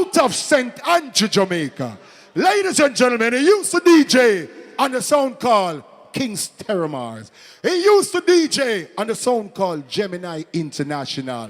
out of St. Andrew, Jamaica. Ladies and gentlemen, he used to DJ on the sound called King's Terramars. He used to DJ on the sound called Gemini International.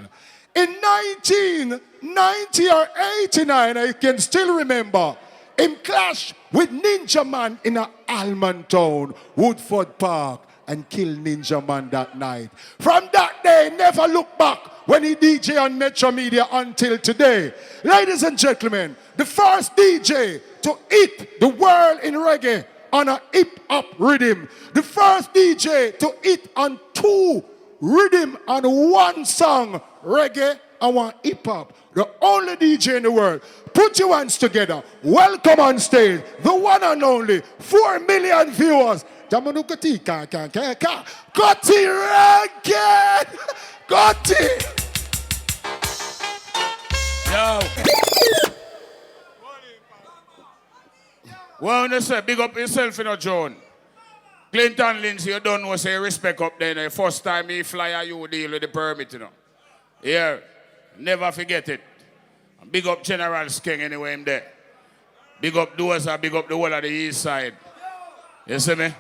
In 1990 or 89, I can still remember, him clash with Ninja Man in a Almond Town, Woodford Park, and kill Ninja Man that night. From that day, never look back when he DJ on Metro Media until today. Ladies and gentlemen, the first DJ to hit the world in reggae on a hip-hop rhythm. The first DJ to hit on 2 rhythm on 1 song, reggae and 1 hip-hop. The only DJ in the world. Put your hands together. Welcome on stage, the one and only 4 million viewers. CUTTY Reggae! CUTTY! Yo. Well, when you say, big up yourself, you know, John. Clinton Lindsay, you don't know, say respect up there. The first time he fly, you deal with the permit, you know. Yeah, never forget it. And big up General Skeng anyway, him there. Big up Dozer, big up the whole of the east side. You see me?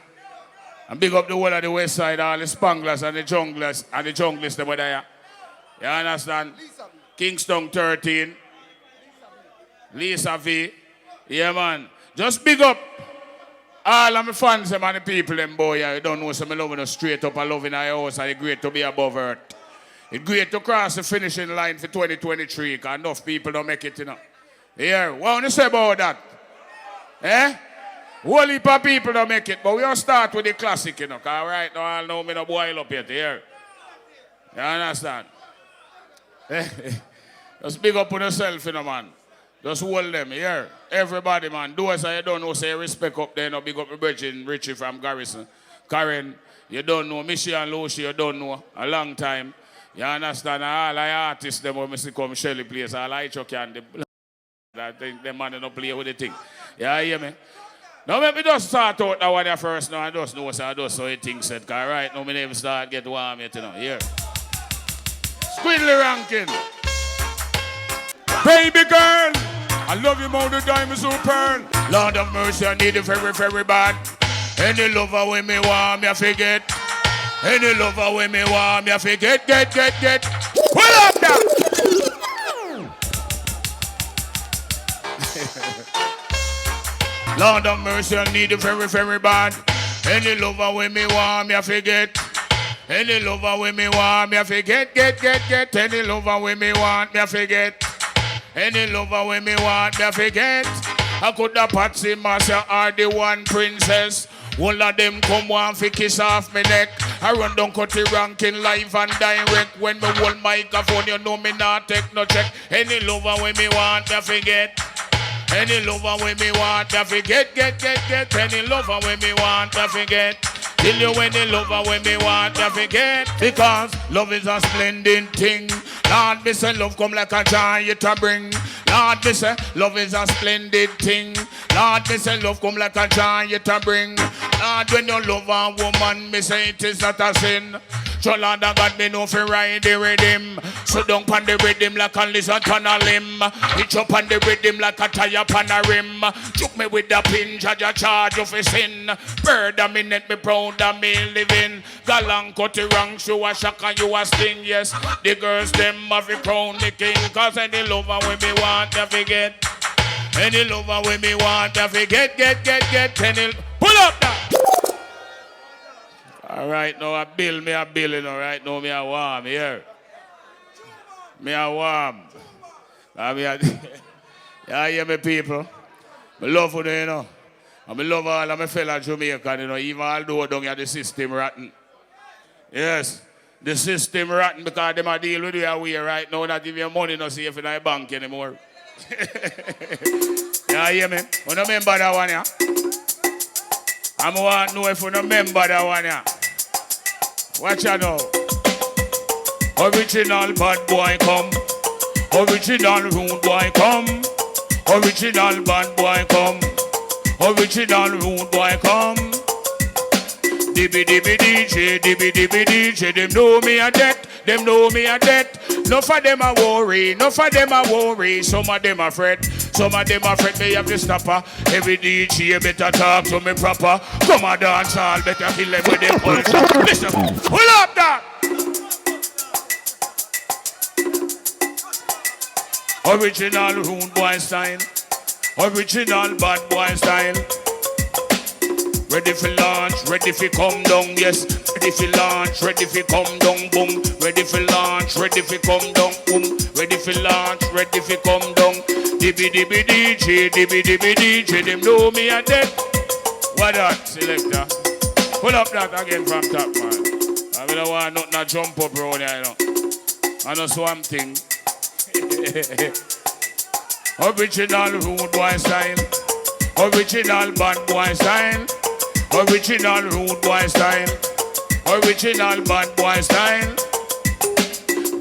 And big up the whole of the west side, all the Spanglers and the junglers, them were there. You understand? Kingston 13. Lisa V. Yeah, man. Just big up all of my fans and the people, them boy. Yeah, you don't know, so I love you straight up. I love in our house, and it's great to be above earth. It's great to cross the finishing line for 2023, because enough people don't make it, you know. Yeah, what do you say about that? Eh? Whole heap of people don't make it, but we all start with the classic, you know, because right now I know me no boil up yet, here. You understand? Just big up on yourself, you know, man. Just hold them, here. Everybody, man. Those I don't know, say respect up there, no big up my Virgin Richie from Garrison. Karen, you don't know. Michelle and Lucy, you don't know. A long time. You understand? All the artists, them when I see come Shelly place, all I Chucky and the I think them man don't play with the thing. Yeah, you hear me? Now let me just start out that one there first now. I just know so I just saw it thing said. Cause right now me never start get warm yet, you know. Here. Squidly ranking. Baby girl, I love you more than diamonds who pearl. Lord of mercy, I need it very, very bad. Any lover with me want me, I forget. Any lover with me want me, I forget. Get. Pull up now. Lord of mercy, I need it very, very bad. Any lover with me want me, I forget. Any lover with me want me, I forget. Get. Any lover with me want me, I forget. Any lover with me want me, I forget. I could have Patsy Master or the one princess. All of them come one fi kiss off me neck. I run down CUTTY ranking live and direct. When me hold microphone, you know me not take no check. Any lover with me want me, I forget. Any lover with me want me, forget, get. Any lover with me want me, forget. Till you any lover with me want me, forget. Because love is a splendid thing. Lord, me say love come like a giant to bring. Lord, me say love is a splendid thing. Lord, me say love come like a giant to bring. Lord, when you love a woman, me say it is not a sin. So Lord, I got me no fi ride the rhythm. So down on the rhythm like a lizard on a limb. Hitch up on the rhythm like a tire on a rim. Choke me with the pin, judge a charge of a sin. Bird a minute, me proud of me living. Galang CUTTY wrong, show a shock and you a sting. Yes, the girls them have a crown the king. Cause any lover with me want to forget. Any lover with me want to forget. Get. Any, pull up now. All right, now I bill, you know, right now me a warm here. Me a warm. Yeah, hear me people. I love you, you know. And I love all of my fellow Jamaican, you know, even although down here the system rotten. Yes, the system rotten because them a deal with you away right now, not give you money no safe in the bank anymore. Yeah, hear me? You don't remember that one, yeah? I want to know if you don't remember that one, yeah? Watch out now. Original bad boy come. Original rude boy come. Original bad boy come. Original rude boy come. Dibby dibby DJ, them know me a debt, them know me a debt. Enough of them a worry, enough of them a worry. Some of them a fret, some of them a fret. Me have to stop her. Every DJ better talk to me proper. Come a dance all, better kill them with them culture. Listen, pull up that. Original rude boy style, original bad boy style. Ready for launch, ready for come down, yes. Ready for launch, ready for come down, boom. Ready for launch, ready for come down, boom. Ready for launch, ready for come down. Dibby dibby DJ, them know me a dead. What that, selector? Pull up that again from top, man. I don't want nothing to jump up around here, you know. I know swamp thing. Original rude boy style, original bad boy style. Original rude boy style, original bad boy style.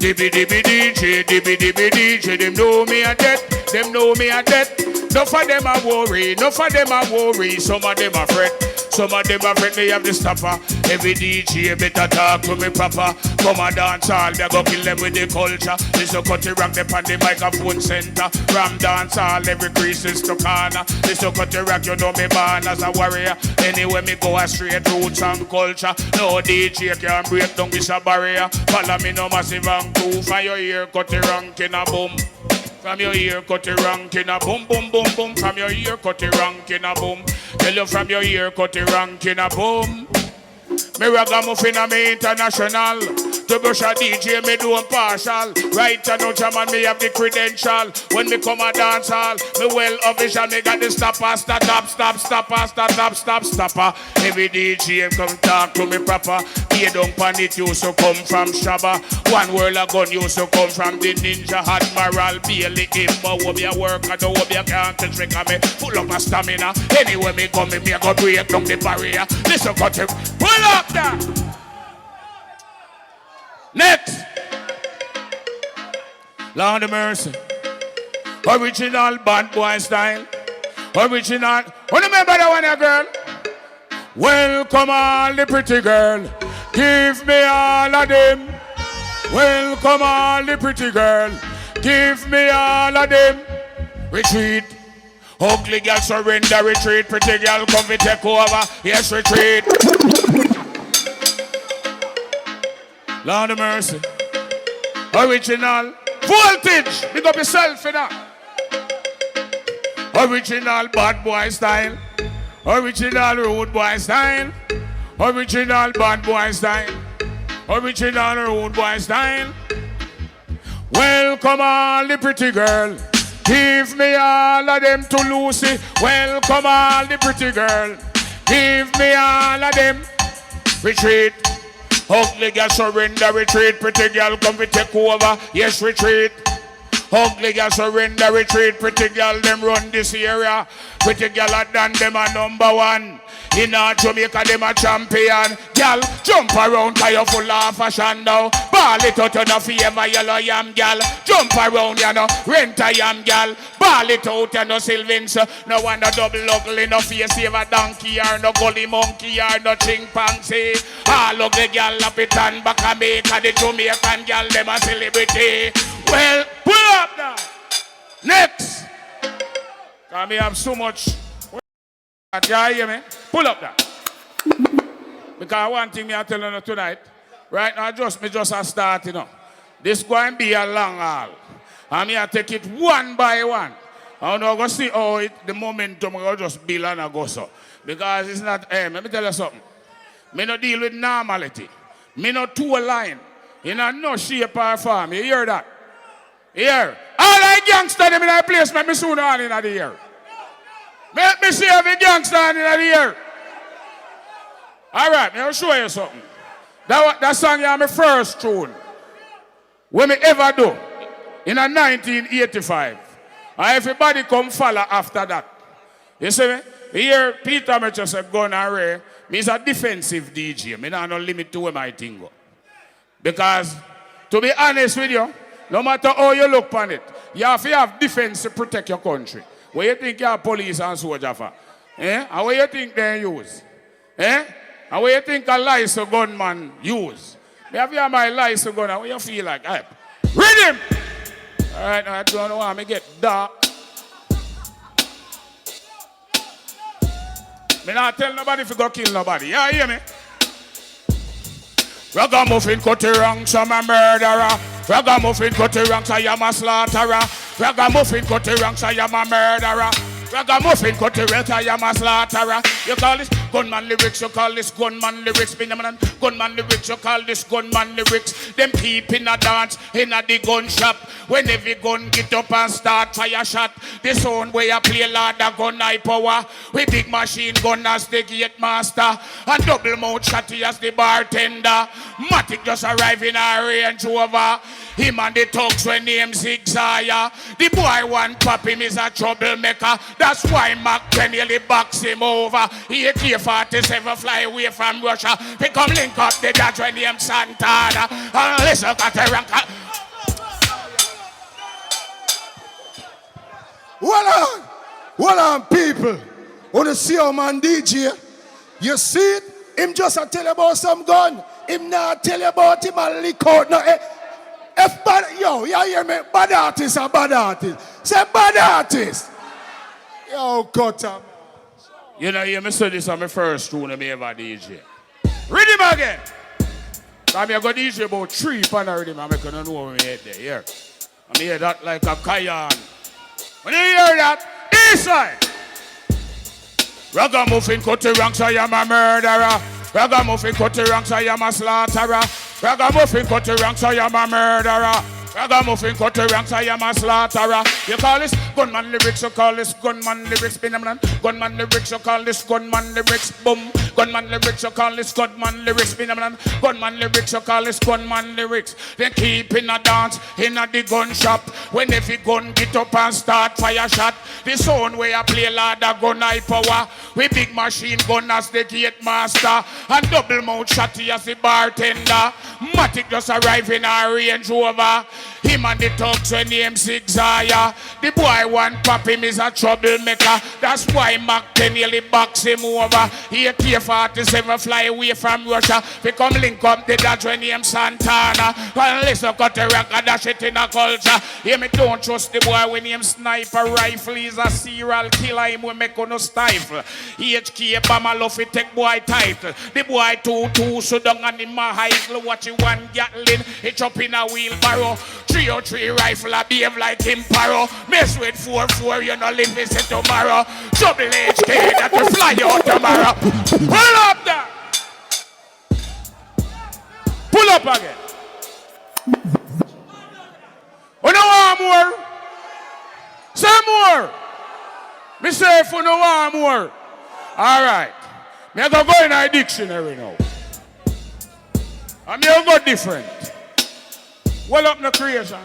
Dibby dibby DJ, them know me a debt, them know me a debt. Enough of them a worry, enough of them a worry. Some of them a fret, some of them a fret. Me have the stopper. Every DJ better talk to me proper. Come and dance all, me a go kill them with the culture. This a CUTTY rock them on the microphone center. Ram dance all, every creases to corner. This a CUTTY rock, you know me born as a warrior. Anyway me go a straight roots and culture. No DJ can break down this a barrier. Follow me no massive and cool. From your ear CUTTY ranking a boom. From your ear CUTTY ranking a boom, boom, boom, boom. From your ear CUTTY ranking a boom. Tell you from your ear CUTTY ranking a boom. Me ragamuffin a me international. To brush a DJ me do partial. Right now German me have the credential. When me come a dance hall, me well official. Me got the stopper, stopper. Every DJ come talk to me proper. Pay down pan it used to come from Shabba. One world of gun used to come from the Ninja Admiral. Bailey Imba, what be a work and what be a can't trick me. Full up a stamina. Anyway me come me a go break down the barrier. Listen CUTTY, pull up that. Next, Lord of mercy. Original bad boy style. Original. Remember that one, girl? Welcome all the pretty girl. Give me all of them. Welcome all the pretty girl. Give me all of them. Retreat. Ugly girl surrender, retreat. Pretty girl come to take over. Yes, retreat. Lord of mercy. Original. Voltage. Big up yourself in that. Original bad boy style. Original rude boy style. Original bad boy style. Original rude boy style. Welcome all the pretty girl. Give me all of them to Lucy. Welcome all the pretty girl. Give me all of them. Retreat. Ugly girl surrender, retreat. Pretty girl come to take over. Yes, retreat. Ugly girl surrender, retreat. Pretty girl them run this area. Pretty girl are done them a number one. In Jamaica them a champion. Girl jump around 'cause you full of fashion now. Ball it out you no favor yellow yam girl. Jump around you no rent a yam girl. Ball it out you no Sylvans. No one no double ugly no face save a donkey or no gully monkey or no chimpanzee. All ugly girl up it and back and make the Jamaican girl them a celebrity. Well, pull up now. Next. Cause me have so much. You hear me? Pull up that. Because one thing me I tell you tonight, right now me just a start, you know. This going to be a long haul. And me I take it one by one. I don't go see how the momentum will just build and I go so. Because it's not, let me tell you something. Me no deal with normality. Me no two line. You know, no shape or form. You hear that? Here. All the gangsters them in that place, make me soon on in the year. Make me see every gangster in the year. All right, I'll show you something. That song is my first tune. When me ever do. In a 1985. And everybody come follow after that. You see me? Here, Peter me just a gun and Ray. Me's a defensive DJ. Me not no limit to where my thing go. Because, to be honest with you, no matter how you look on it, you have to have defense to protect your country. What you think you have police and soldier for? Eh? And what you think they use? Eh? And what you think a license gunman use? Me have you my license gun, what you feel like? Right. Read him! Alright, now I don't know why me get dark. Me not tell nobody if you go kill nobody. You hear me? Ragamuffin cut the ranks, I'm a murderer. Ragamuffin cut the ranks, I am a slaughterer. Ragamuffin cut the ranks, I am a murderer. Ragamuffin cut the ranks, I am a slaughterer. You call this gunman lyrics, you call this gunman lyrics. Gunman lyrics, you call this gunman lyrics. Them keep in a dance, in a the gun shop. When every gun get up and start fire shot. The sound where you play Lord the gun high power. We big machine gun as the gate master. And double mouth shotty as the bartender. Matic just arrive in a Range Rover. Him and the thugs when name zigzag. The boy one pop him is a troublemaker. That's why Mac nearly box him over. He AK-47 fly away from Russia. He come link up the dad when name Santana. And listen got the rank. Well on, people. Wanna see how man DJ? You see it? Him just a tell you about some gun. Him not tell you about him a lick out. No, if bad, yo, you hear me? Bad artist a bad artist. Say bad artist. Yo, Cutty. You know, you say this on my first tune me ever DJ. Read him again. I mean, I got DJ about 3 pan already, man. I can't know where my head there. Here. I hear that like a Cayenne. When you hear that, inside. Ragamuffin cut the ranks, I am a murderer. Ragamuffin cut the ranks, I am a slaughterer. Ragamuffin cut the ranks, I am a murderer. Ragamuffin cut the ranks, I am a slaughterer. You call this gunman lyrics, you call this gunman lyrics. Gunman lyrics, you call this gunman lyrics. Boom. Gunman lyrics, you call this gunman lyrics. Gunman lyrics, you call this gunman lyrics. They keep in a dance, in a the gun shop. When every gun get up and start fire shot. The sound where I play Lord the gun high power. We big machine gun as the gate master. And double mouth shotty as the bartender. Matic just arrive in a Range Rover. Him and the thugs when name zigzag. The boy one pop him is a troublemaker. That's why Mac nearly box him over. He AK-47 fly away from Russia. We come link up the dad when name Santana. And listen got the record dash it in a culture. Hear me don't trust the boy when name sniper rifle. He's a serial killer. Him we make no stifle. HK Bama love it take boy title. The boy 2-2 so down and in my high watch it one Gatling. He chop in a wheelbarrow. 303 rifle I behave like him paro. Mess with 4-4 you know live visit tomorrow. Trouble HK that will fly out tomorrow. Pull up there. Pull up again. You know want more? Say more. Me say if you know want more. Alright. Me go in a dictionary now. And me go different. Well up in the creation.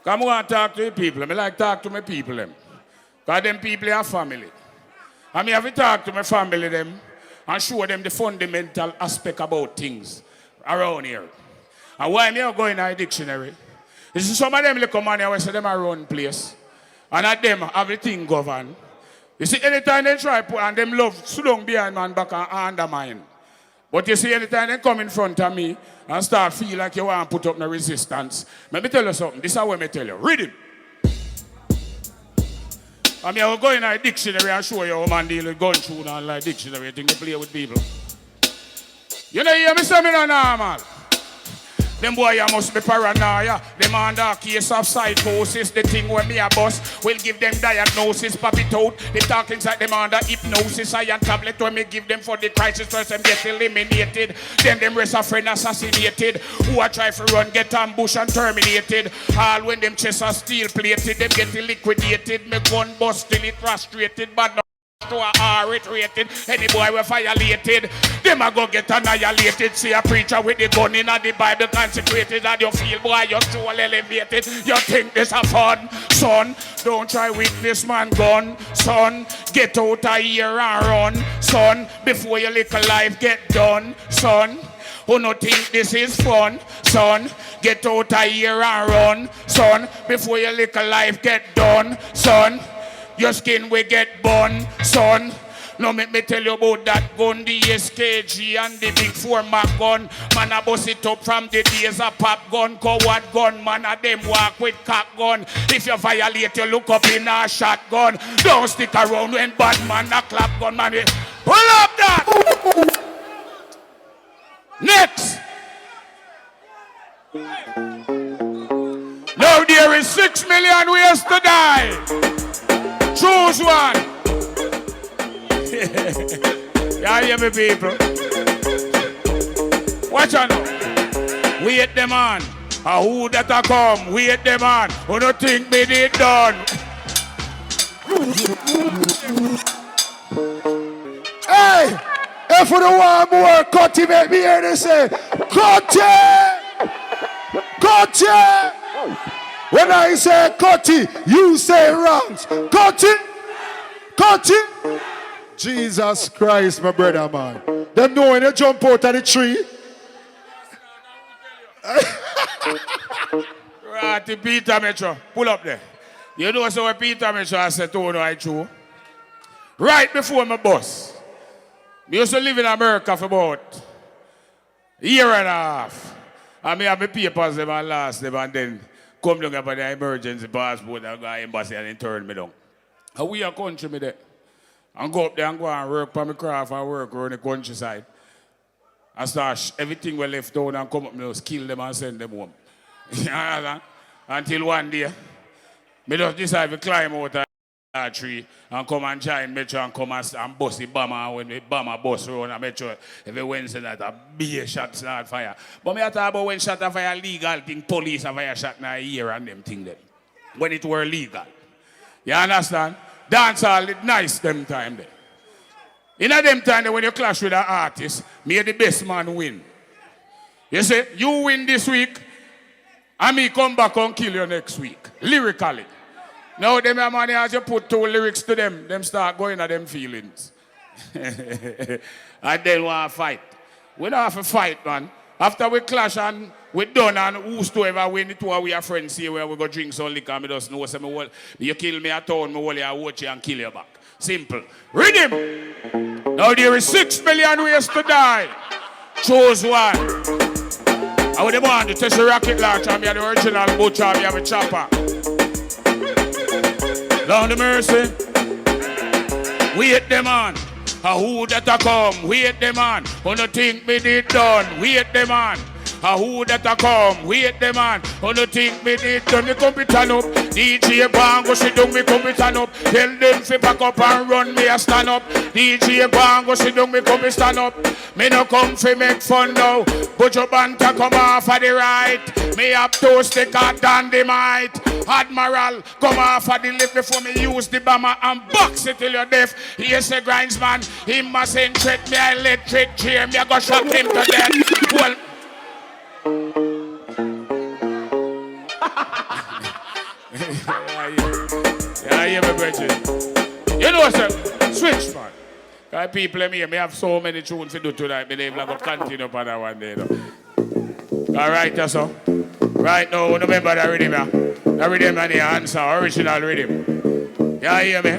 Come on and talk to the people. I like talk to my people them. Because them people are family. And me have to talk to my family them and show them the fundamental aspect about things around here. And why me go in a dictionary? Is some of them little money I say them a run place. And at them everything govern. You see anytime they try put and them love sit down behind man back and undermine. But you see, anytime they come in front of me and start feel like you want to put up no resistance, let me tell you something. This is what I tell you. Read it. I mean, I will go in a dictionary and show you how man deal with gun through and like dictionary. You think they play with people. You know, you hear me say me no normal. Them boy you must be paranoia. Them under a case of psychosis. The thing when me a boss will give them diagnosis. Pop it out. They talking like them under hypnosis. Iron tablet when me give them for the crisis. First them get eliminated. Then them rest a friend assassinated. Who a try to run get ambushed and terminated. All when them chests are steel plated. Them get liquidated. Me gun bust till it frustrated. But no to a R-rate rated. Any boy we violated. Them a go get annihilated. See a preacher with the gun in the Bible consecrated. And you feel boy you're too elevated. You think this a fun? Son, don't try with this man gun. Son, get out of here and run. Son, before your little life get done. Son, who no think this is fun? Son, get out of here and run. Son, before your little life get done. Son, your skin will get burned, son. Now make me tell you about that gun, the SKG and the big 4-Mac gun. Man, I bust it up from the days of pop gun, coward gun. Man, I them walk with cock gun. If you violate, you look up in a shotgun. Don't stick around when bad man a clap gun, man. Pull up that! Next! Now there is 6 million ways to die. Choose one. Yeah, hear me, people. Watch out now. Wait them on. Who that a come? Wait them on. Who don't think me did done? Hey! If you don't want more, Cutty, make me hear this say, Cutty! Cutty! When I say Cutty, you say wrongs. Cutty! Cutty! Jesus Christ, my brother, man. Them know when you jump out of the tree. Right, Peter Metro. Pull up there. You know so what Peter Metro I said to I true. Right before my boss. I used to live in America for about a year and a half. And I have my papers them and last them and then come down for the emergency passport and go to the embassy and then turn me down. And we are country me there. And go up there and go and work for my craft and work around the countryside. And start everything we left down and come up and kill them and send them home. Until one day, I just decide to climb out of that tree and come and join Metro and come and bust the bomber. And when the bomber bust around and Metro, every Wednesday night, a big shot start fire. But I talk about when shot of fire legal thing, police have fire shot in a year and them thing them. When it were legal. You understand? Dance all it nice them time there. In a them time when you clash with an artist, may the best man win. You say, you win this week, and me come back and kill you next week. Lyrically. Now them money as you put 2 lyrics to them start going at them feelings. And then want to fight. We don't have to fight, man. After we clash and we done and who's to ever win it, we are friends here where we go drink some liquor, me just know say me will, you kill me at town, me will you watch you and kill you back. Simple. Read him. Now there is 6 million ways to die. Choose one. I would want to test the rocket launcher, me the original butcher, me have a chopper. Lord of mercy. Wait them on. Who that a come? Wait them on. Who no think me did done? Wait them on. Who that a come? Wait them on. Who no think me did done? Me come it turn up. DJ Bongo she down me come it turn up. Tell them fi back up and run me a stand up. DJ Bongo she down me come it stand up. Me no come fi make fun now. But your banter come off of the right. Me have to stick out dynamite. Admiral come off of the left before me use the bomber and box it till you're deaf. Here's a grinds man. He mustn't treat me electric chair. Me I go shot him to death. Well. Yeah, my brethren. You know, sir, switch, man. Because people in here, me have so many tunes to do tonight, but they're going to continue for that one day. All right, that's all. Right now, remember that rhythm, yeah? That rhythm and the answer, original rhythm. Yeah, hear me?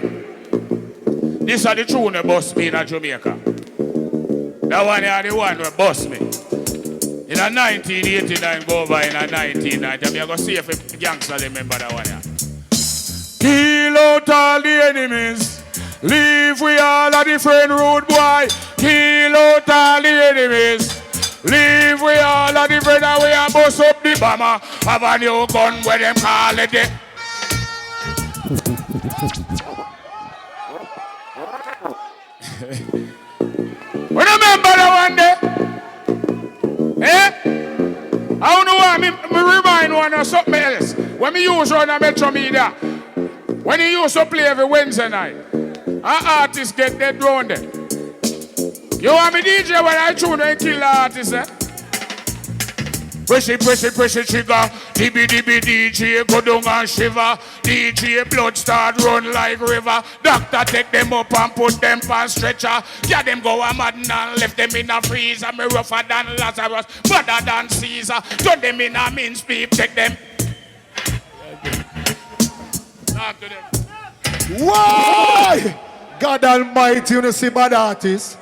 This is the tune that bust me in Jamaica. That one is the one that bust me. In a 1989, go over in a 1990. I'm going to see if the gangsters remember that one, yeah. Kill out all the enemies. Leave we all a different road, boy. Kill out all the enemies. Leave we all a different way and bust up the bomber. Have a new gun where them call it. Remember that one day? Eh? I don't know why me remind one of something else. When me use on a Metro Media, when he used to play every Wednesday night, our artists get dead round there. You want me DJ when I tune and kill the artist, eh? Press it trigger. DB DJ go down and shiver. DJ blood start run like river. Doctor take them up and put them on stretcher. Yeah, them go a mad and left them in a freezer. Me rougher than Lazarus, better than Caesar. Turn them in a mince beef, take them. Talk to them. Why? God Almighty, you know see bad artists.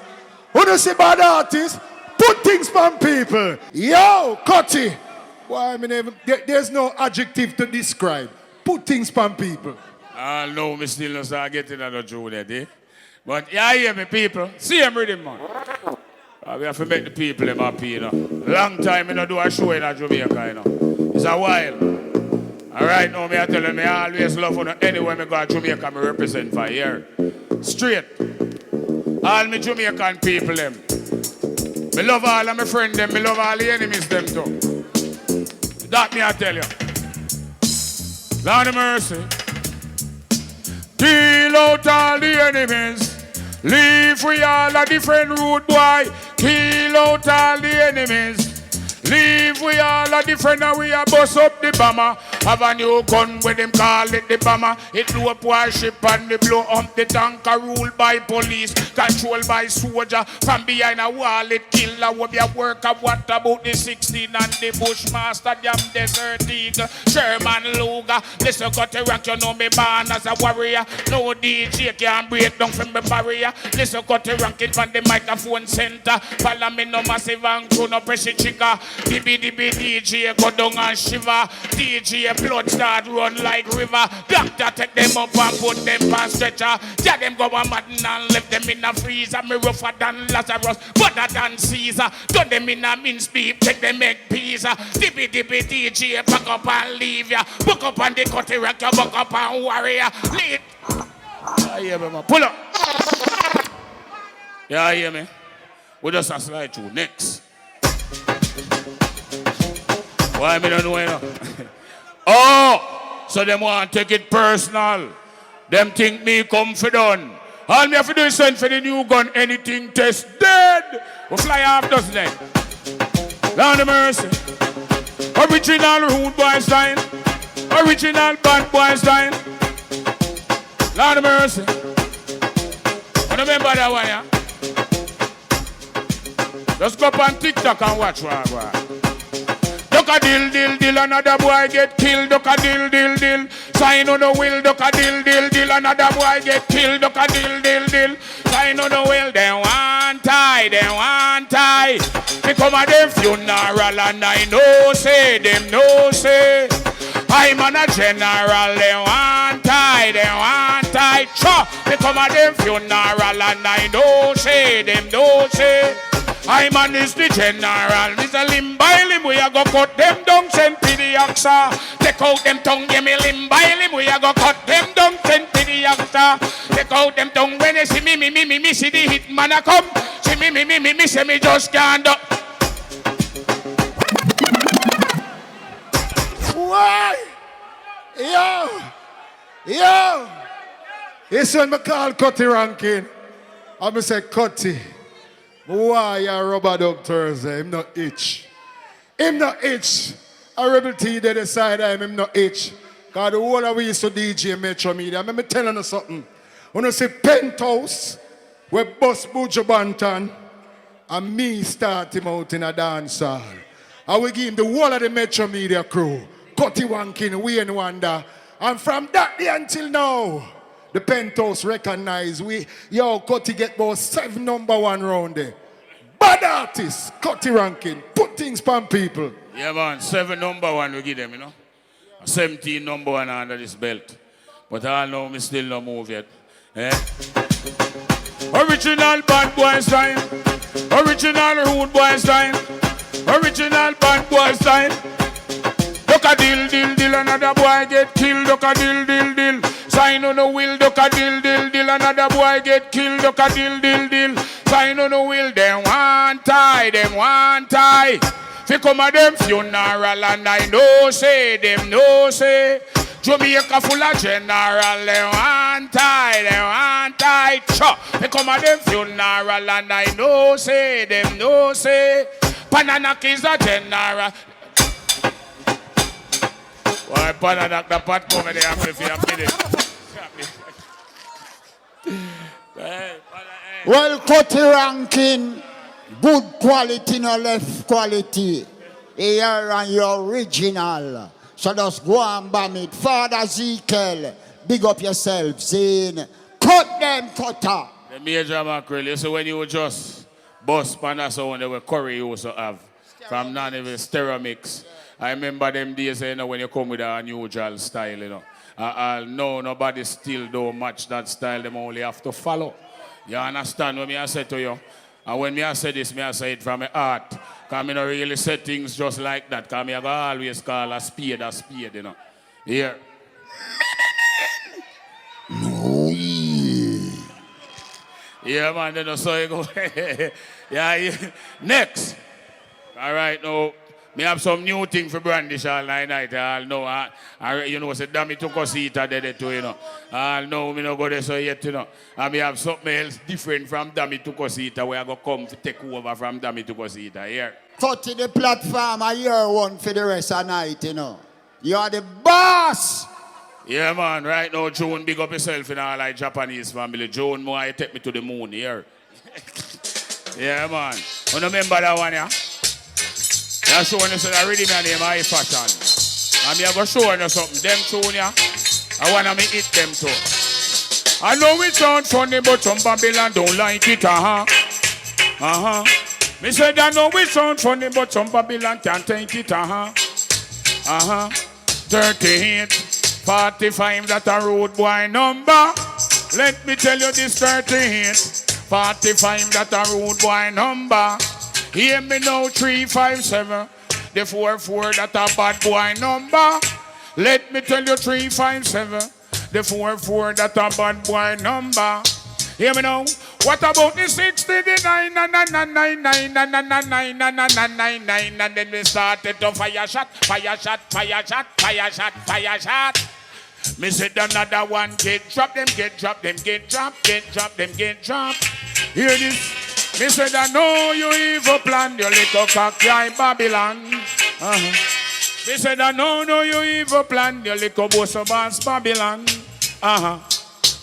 You know see bad artists. Put things on people. Yo, Cutty. Why I mean, there's no adjective to describe. Put things on people. No, me still not start getting that Joe that day. But yeah, hear me, people. See him rhythm, man. We have to make the people them happy, you know. Long time, you know, do a show in Jamaica, you know. It's a while. All right, now, me I tell you, me always love you. Anywhere me go to Jamaica, me represent for here. Straight. All me Jamaican people, them. Me love all of my friends, them. Me love all the enemies, them, too. That me I tell you. Lord of mercy. Kill out all the enemies. Leave we all a different road, boy. Kill out all the enemies. Leave we all a different and we a bust up the bomber. Have a new gun with them call it the bomber. It blew up one ship and they blow up the tanker. Ruled by police, controlled by soldier. From behind a wall it kill a would be a worker. What about the 16 and the Bushmaster? Damn Desert Eagle, Sherman Luger. Listen, got to rank, you know me born as a warrior. No DJ can break down from the barrier. Listen, got to rank it from the microphone center. Follow me no massive and crew no pressure trigger. DB DJ go down and shiver. DJ blood start run like river. Doctor take them up and put them on stretcher. Yeah, them go on madden and left them in a freezer. Me rougher than Lazarus, better than Caesar. Turn them in a mince beef, take them egg pizza. DB DJ pack up and leave ya. Book up on the cutty rack, you book up and warrior. Lead. Yeah, hear me, man. Pull up. Yeah, hear me. We just a slide through next. Why me don't know you know? Oh, so them want to take it personal. Them think me come for done. All me have to do is send for the new gun. Anything test dead. We fly off does then. Lord of mercy. Original rude boy style. Original bad boy style. Lord of mercy. You remember that one, yeah? Just go up on TikTok and watch what I Duck a dill, another boy get killed. Duck a dill. Sign on the will, duck a dill, another boy get killed. Duck a dill. Sign on the will, they want tie. They come at them funeral and I know say, them no say. I'm on a general, they want tie. Chop, they come at them funeral and I know say, them no say. I'm on this the general, Mr. Limb by limb, we a go cut them down, send to the youngster. Take out them tongue, give me limb by limb, we a go cut them down, send to the youngster. Take out them tongue, when they see me, see the hit man a come. See me, say me just can't up. Why? Yo. This when me call Cutty ranking. I'm say Cutty. Why you rubber dub Thursday? Him not itch. A rebel T they decide him not itch. Cause the whole of we used to DJ Metro Media. I'm telling you something. When you see Penthouse, where Boss Buju Banton and me start him out in a dance hall. I will give him the whole of the Metro Media crew. Cutty Wankin, Wayne Wonder. And from that day until now, the Penthouse recognize Cutty get about 7 number 1 round there. Bad artists, Cutty ranking, put things on people. Yeah, man, 7 number 1 we give them, you know. 17 number 1 under this belt. But I know me still no move yet. Eh? Original bad boy style. Original rude boy style. Original bad boy style. Duck a dill, another boy get killed. Duck a dill. Sign on the will, duck a dill, another boy get killed. Duck a dill. Sign on the will, them want tie. Fi come a them funeral and I know say, them no say. Jamaica full of general, them want tie. Chop, fi come a them funeral and I know say, them no say. Pananak is a general. Why, Pananak, the pot come there after a minute. Well, Cutty ranking, good quality, no left quality. Here and your original. So just go and bam it. Father Ezekiel, big up yourself, Zane. cut them, cutter. The major mackerel, you see when you just bust pan that sound they were curry you also have. From none of the Stereomix. I remember them days, you know, when you come with an unusual style, you know. No, nobody still don't match that style. Them only have to follow. You understand what I say to you? And when I say this, I say it from my heart. Because I don't really say things just like that. Because I always call a spade, you know. Here. No, Yeah, man, then I saw you go. Yeah. Next. All right, now. Me have some new thing for brandish all night. I'll know. You know, say, damn it, took a seat there too, you know. I'll know, me no go there so yet, you know. And me have something else different from damn it, took a seat where I go come to take over from damn it, took a seat here. Cutty the platform, I hear one for the rest of the night, you know. You are the boss. Yeah, man, right now, June, big up yourself in all like Japanese family. June, more, you take me to the moon here. Yeah, man. You remember that one, yeah? That's showing you that ready man name high fashion. And me I go show you something. Them tune ya. I wanna me hit them too. I know it sound funny, but some Babylon don't like it, Me said I know it sound funny, but some Babylon can't take it, 38, 45, that a road boy number. Let me tell you this 38, 45, that a road boy number. Hear me now, 357. The 44, that a bad boy number. Let me tell you, 357. The 44, that a bad boy number. Hear me now. What about the 60, the 9, and then we started to fire shot. Me said another one, get drop them. Hear this. Me said, I know you evil plan, you little cocky Babylon. Me said, I know you evil plan, you little boss Babylon.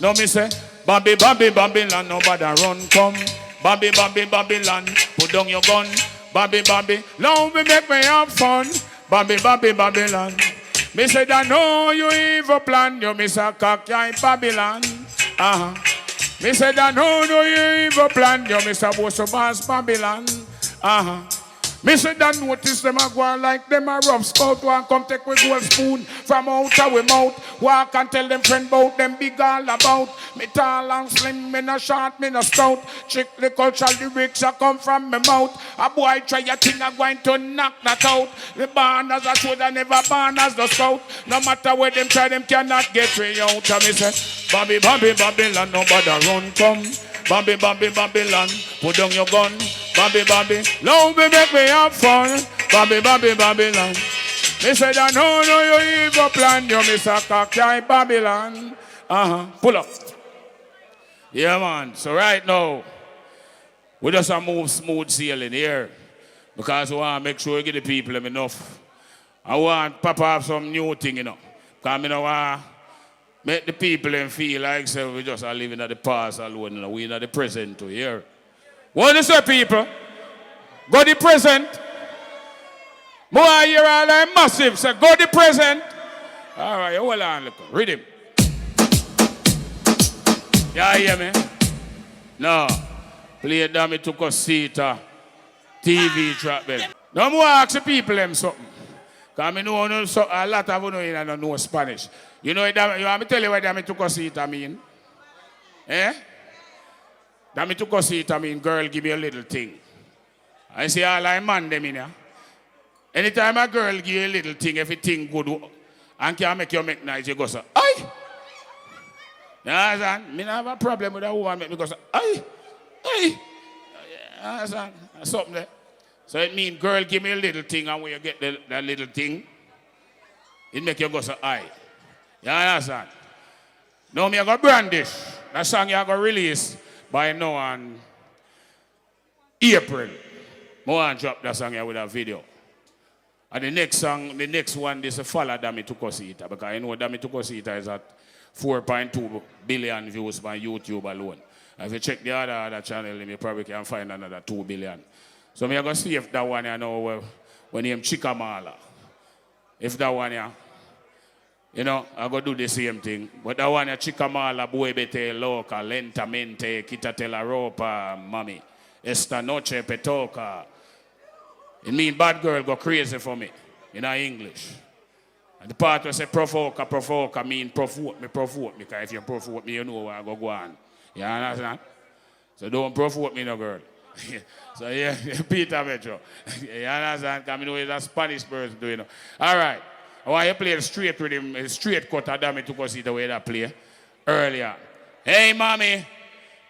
No, me say, Babylon, nobody run, come. Babylon, put down your gun. Babylon, me make me have fun. Babylon. Me said, I know you evil plan, you miss a cocky Babylon. Me said, I know you evil plan, you miss a boss Babylon. Me said, I notice them a go like them a rough scout. One come take with gold spoon from out of we mouth. Walk and tell them friend about them big all about. Me tall and slim, me no short, me no stout. Chick the culture lyrics a come from me mouth. A boy try a thing a going to knock that out. The born as a soldier, never born as the scout. No matter where them try, them cannot get me out. And me say, Babylon, nobody run come. Babylon, put down your gun. Babylon, me make me have fun. Babylon. Me said, I know you evil plan, you miss a cocky Babylon. Pull up. Yeah, man. So right now, we just a move smooth sailing here. Because we want to make sure we give the people enough. I want Papa have some new thing, you know. Because I don't want to make the people feel like say we just are living at the past alone, you know. We in the present too, here. What do you say, people? Go the present. More here all like massive. Say, go the present. All right, hold on, look. Read him. Yeah, hear me? No. Play damn it took a seat. TV trap them. No more ask the people them something. Because I know a lot of them don't know Spanish. You know, you want me tell you what damn it took a seat I mean? Eh? Damn it took a seat I mean, girl, give me a little thing. I see all I man them in here. Anytime a girl give you a little thing, everything good, and can make you make nice, you go say, aye. You understand? I don't have a problem with a woman make me go say, aye. You understand? That's something there. So it means, girl, give me a little thing, and when you get that little thing, it make you go say, aye. You understand? Now me I go brandish. That song you go release by now on April. I want to drop that song here with a video. And the next song, the next one, this is follow Dami Tukosita. Because I know Dami Tukosita is at 4.2 billion views by YouTube alone. And if you check the other channel, you probably can find another 2 billion. So I'm going to see if that one, you know, when name Chikamala. If that one, yeah, You know, I go do the same thing. But I want a chicamala, buebete, loca, lentamente, quitate ropa, mami. Esta noche petoca. It mean bad girl go crazy for me. In English. And the part where say provoke mean provoke me. Because if you provoke me, you know where I go on. You understand? So don't provoke me, no girl. So yeah, Peter Metro. You understand? Because I know it's a Spanish person doing it. All right. I want you to play the straight rhythm, straight cut. I damn it to go see the way that play earlier. Hey, mami,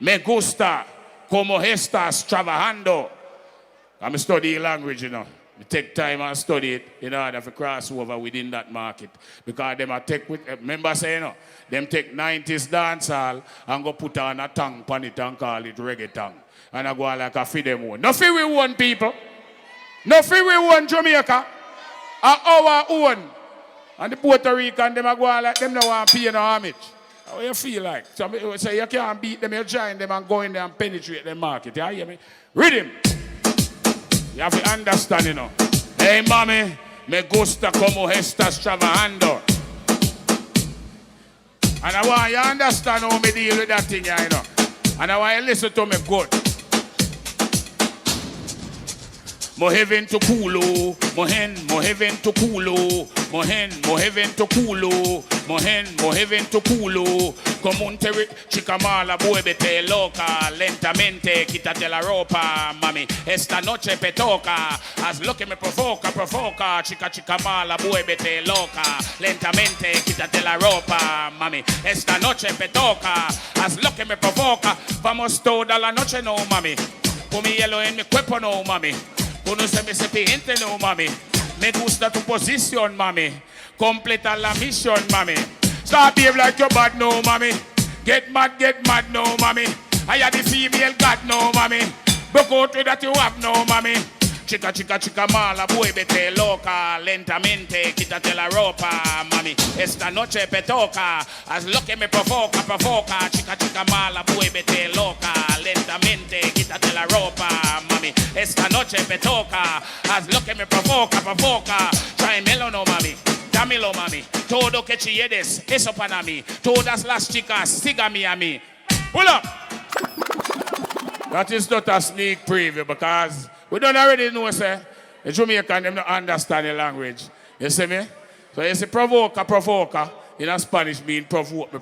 me gusta como estás trabajando. I'm studying language, you know. I take time and study it in order to cross over within that market. Because them are take with, remember saying, you know, them take 90s dancehall and go put on a tongue pan it and call it reggaeton. And I go like a feed them one. No free we one people. No free we one Jamaica. Our own. And the Puerto Rican, them are going like them no want to pay no homage. How you feel like? So say you can't beat them, you join them and go in there and penetrate the market. You hear me? Rhythm. You have to understand, you know. Hey, mami, me gusta como estás trabajando. And I want you to understand how me deal with that thing, you know. And I want you to listen to me good. Moheven to kulo, moheven to kulo, moheven to kulo, moheven to kulo. Como un chicamala, buébete loca, lentamente, quítate la ropa, mami. Esta noche me toca, haz lo que me provoca, chicamala, buébete loca, lentamente, quítate la ropa, mami. Esta noche me toca, haz lo que me provoca. Vamos toda la noche, no, mami. Pon mi hielo en mi cuerpo, no, mami. Conoce mi serpiente, no, mami. Me gusta tu posición, mami. Completa la misión, mami. Start behave like you're bad, no, mami. Get mad, no, mami. I am the female god, no, mami. Broke out with that you have, no, mami. Chica, mala, muévete loca, lentamente, quítate la ropa, mami. Esta noche me toca, haz lo que me provoca. Chica, mala, muévete loca, lentamente, quítate la ropa, mami. Esta noche me toca, haz lo que me provoca. Tráemelo, no, mami. Dámelo, mami. Todo que chilledes, eso para mí. Todas las chicas, sígame a mí. Pull up. That is not a sneak preview because we don't already know, sir. The Jamaican, them don't understand the language. You see me? So you see provoker. In Spanish mean provoke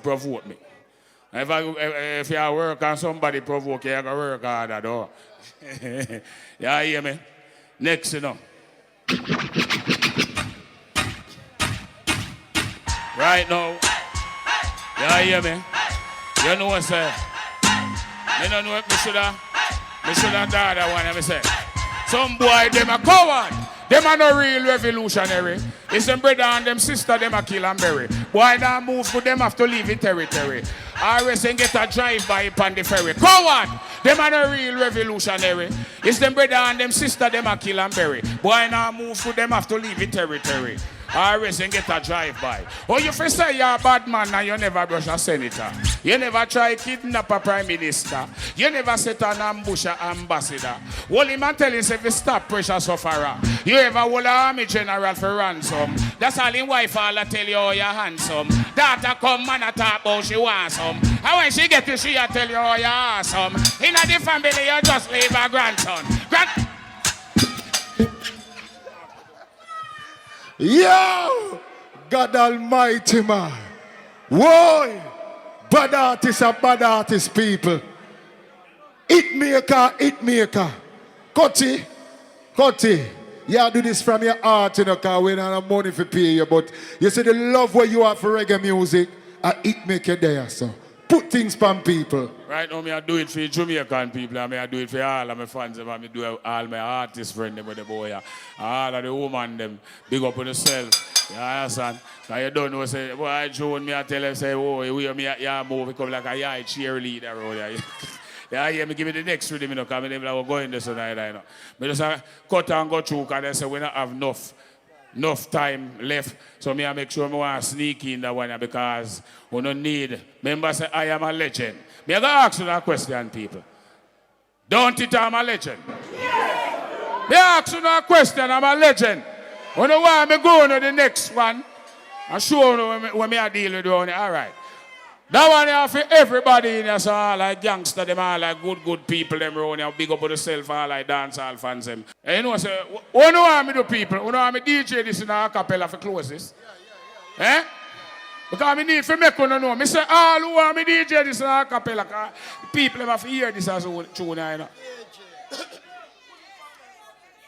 me. If you work and somebody provoke you, you can work harder, though. You hear me? Next, you know. Right now. You hear me? You know what, sir? You don't know what me should have done that one, me say. Some boy, them a coward. Them are no real revolutionary. It's them brother and them sister, them a kill and bury. Boy, that move for them have to leave the territory. RS and get a drive-by upon the ferry. Coward! Them are no real revolutionary. It's them brother and them sister, them a kill and bury. Boy, now move for them have to leave the territory. RS and get a drive-by. Oh, you first say you're a bad man and you never brush a senator. You never try kidnap a prime minister. You never set an ambush an ambassador. Only man tell you if you stop pressure sufferer. You ever hold a army general for ransom. That's all in wife all I tell you how you're handsome. Daughter come man a talk about she wants some. And when she get to she a tell you how you're awesome. In the family you just leave a grandson. Yo! God Almighty, man. Whoa! Bad artist, people. It maker. Cutty. Yeah, do this from your heart, you know, because we don't have money for pay you. But you see the love where you have for reggae music, and it make you there, so. Put things from people. Right now, I do it for Jamaican people, and I do it for all of my fans, and I do it all my artist friends with the boy, all of the woman, them, big up on yourself. You understand? Because you don't know, say, boy, Joan, me I tell him, say, oh, you hear me, yeah, move, come like a cheerleader around there. Yeah, I hear me give me the next rhythm, you know, because I'm like, going this tonight, you know. But just cut and go through, because they say we don't have enough time left. So me I make sure I want to sneak in that one because we don't need. Remember, say, I am a legend. Me I go ask you that question, people. Don't it I'm a legend? Yeah. Me ask you that question, I'm a legend. You know why me going to the next one? I'm sure when me I deal with one, all right. That one here for everybody in here, so all like gangster, them all like good people, them around here, big up on themselves, all like dance, all fans, them. And you know, say, what know how me do people? What know how me DJ this in a cappella for close this? Eh? Because I need to make one know. I say, all who want me DJ this in a cappella, because people have to hear this as a tune, you know.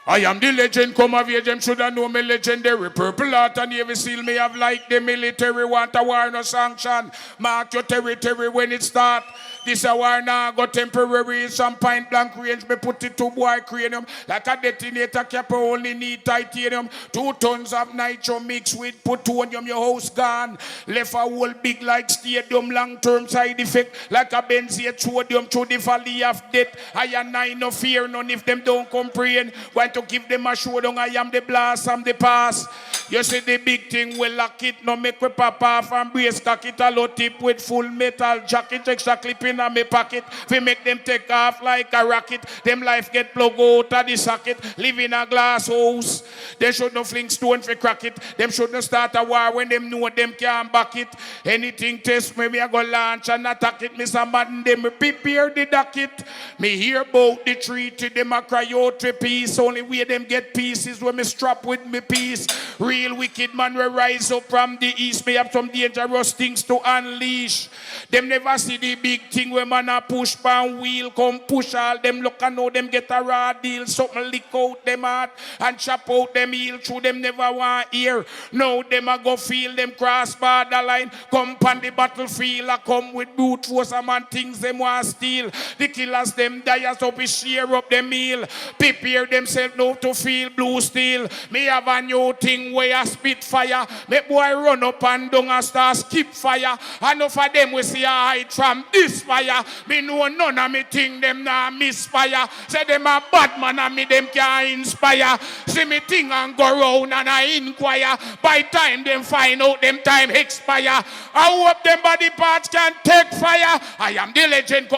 I am the legend, come of age, them shoulda know me legendary. Purple heart and Navy seal me have like the military. Want a war, no sanction. Mark your territory when it start. This a war now got temporary. Some point blank range, me put it to boy cranium. Like a detonator cap, only need titanium. 2 tons of nitro mixed with plutonium, your house gone. Left a whole big like stadium, long-term side effect. Like a benzene sodium through the valley of death. I and I no fear none if them don't comprehend. Want to give them a showdown, I am the blast, I'm the pass. You see the big thing, we lock it, no make we pop off and brace cock it a low tip with full metal jacket, extra clip in my pocket. We make them take off like a rocket. Them life get plug out of the socket. Live in a glass house. They should not fling stone for crack it. Them should not start a war when them know them can't back it. Anything test me, I go launch and attack it. Me some madden them prepare the docket. Me hear about the treaty, them a cry out for peace. Only way them get pieces when me strap with me peace. Real wicked man will rise up from the east. Me have some dangerous things to unleash. Them never see the big thing when man a push pan wheel. Come push all them look and know them get a raw deal. Something lick out them heart and chop out them heel. Through them never want hear. Now them a go feel them cross borderline. Come on the battlefield a come with brute force and man things them want steal. The killers them die so we share up them meal. Prepare themselves now to feel blue steel. Me have a new thing where I spit fire. Make boy run up and down and start skip fire. Enough of them we see a hide from this fire. Me know none of me think them now misfire. Say them a bad man and me them can inspire. See me thing and go round and I inquire. By time them find out them time expire. I hope them body parts can take fire. I am the legend.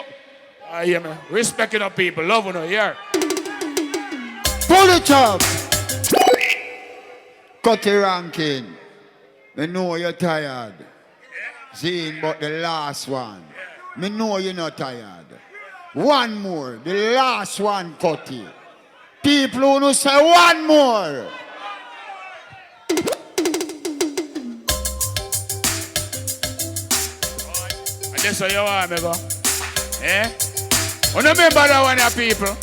I am respecting of people. Love you here. Pull it up. Cutty ranking. Me know you're tired. Seeing but the last one. Me know you're not tired. One more. The last one, Cutty. People who say one more. I just say you want me go. Eh? Remember that one, ya people.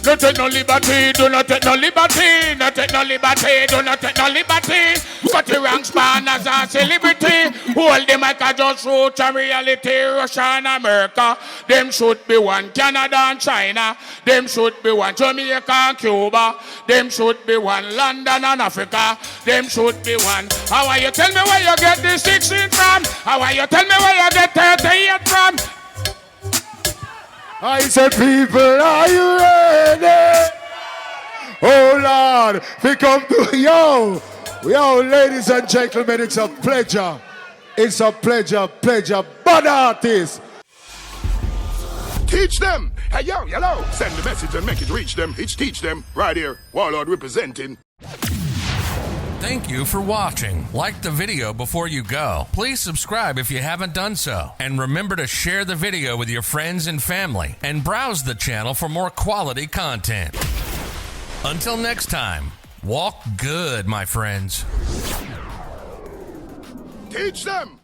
No take no liberty, do not take no liberty. No take no liberty, do not take no liberty. Cut the ranks man as a celebrity. Hold them like a just root and reality. Russia and America. Them should be one. Canada and China. Them should be one. Jamaica and Cuba. Them should be one. London and Africa. Them should be one. How are you tell me where you get this 16 from? How are you tell me where you get 38 from? I said, people, are you ready? Oh, Lord, we come to yo, ladies and gentlemen, it's a pleasure. It's a pleasure, bad artist. Teach them. Hey, yo, hello. Send the message and make it reach them. It's teach them. Right here, Warlord representing. Thank you for watching. Like the video before you go. Please subscribe if you haven't done so. And remember to share the video with your friends and family. And browse the channel for more quality content. Until next time, walk good, my friends. Teach them.